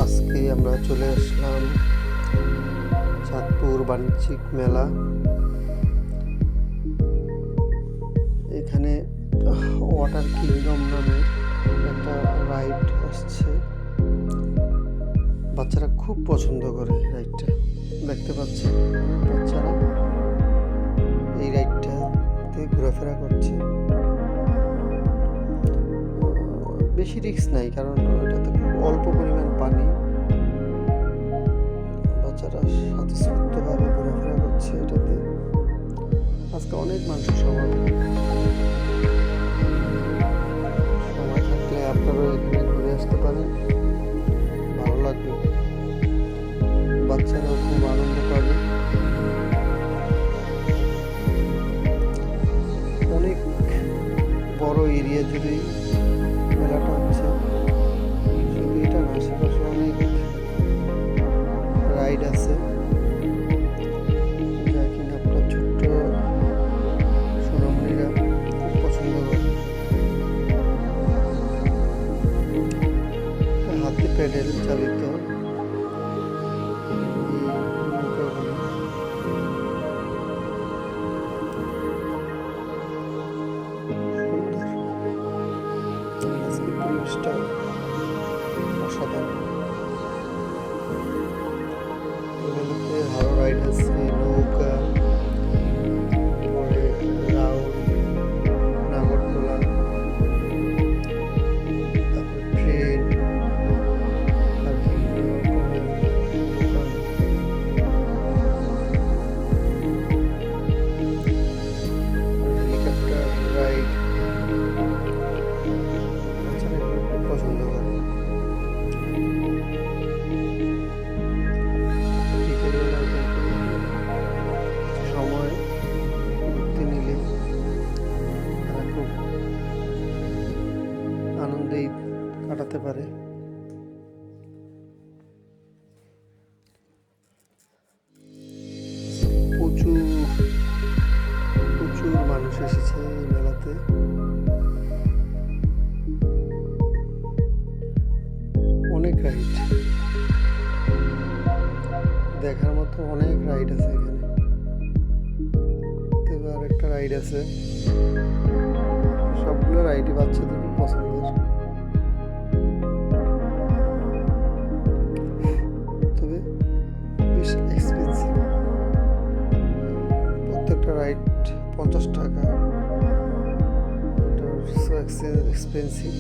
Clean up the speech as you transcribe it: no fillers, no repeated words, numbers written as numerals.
আজকে আমরা চলে আসলাম চাঁদপুর বাণিজ্যিক মেলা। এখানে ওয়াটার কিংডম নামে একটা রাইড আসছে, বাচ্চারা খুব পছন্দ করে রাইডটা। দেখতে পাচ্ছেন বাচ্চারা এই রাইডটাতে ঘোরাফেরা করছে। বেশি রিস্ক নাই, কারণ এটাতে খুব অল্প পরিমাণ পানি। বাচ্চারা স্বতঃস্ফূর্তভাবে ঘোরাফেরা করছে এটাতে। আজকে অনেক মানুষের সময় থাকলে আপনারাও এখানে ঘুরে আসতে পারেন, ভালো লাগবে। বাচ্চারাও খুব আনন্দ পাবে। অনেক বড় এরিয়া জুড়েই মেলাটা হচ্ছে। শুধু এটা না, আশেপাশে অনেক রাইড আছে যা কিনা আপনার ছোট্ট সোনামণিরা খুব পছন্দ করে। হাতে প্যাডেল চালিত অসাধারণ। এগুলোতে আরো রাইড আছে, নৌকা, পরে রাউন্ড, নাগরদোলা, তারপরে ট্রেন, আর বিভিন্ন রকমের দোকান। হেলিকপ্টার রাইড বাচ্চারা খুব পছন্দ করে। সময় ঘুরতে নিলে তারা খুব আনন্দেই কাটাতে পারে। প্রচুর প্রচুর মানুষ এসেছে এই মেলাতে। অনেক রাইড দেখার মতো, অনেক রাইড আছে এখানে। তবে আর একটা রাইড আছে, সবগুলো রাইডই বাচ্চাদের খুব পছন্দের। তবে বেশ এক্সপেন্সিভ, প্রত্যেকটা রাইড 50 টাকা। এক্সপেন্সিভ।